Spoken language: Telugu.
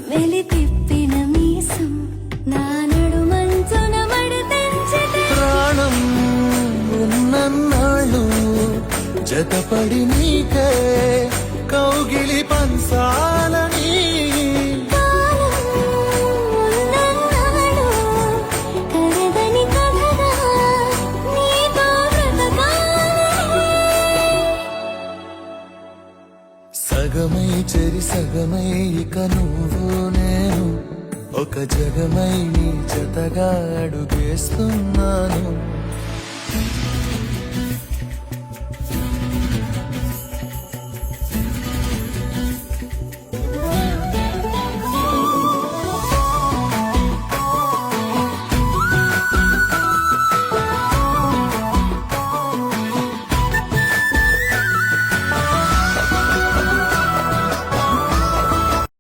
వెలి తిప్పిన మీసం నా నడుమంచున మడతెంచితే ప్రాణం ఉన్నన్నాళ్ళు జతపడి నీకే కౌగిలి పంచాలని సగమై చెరి సగమై ఇక నువ్వు నేను ఒక జగమై నీ జతగా అడుగేస్తున్నాను.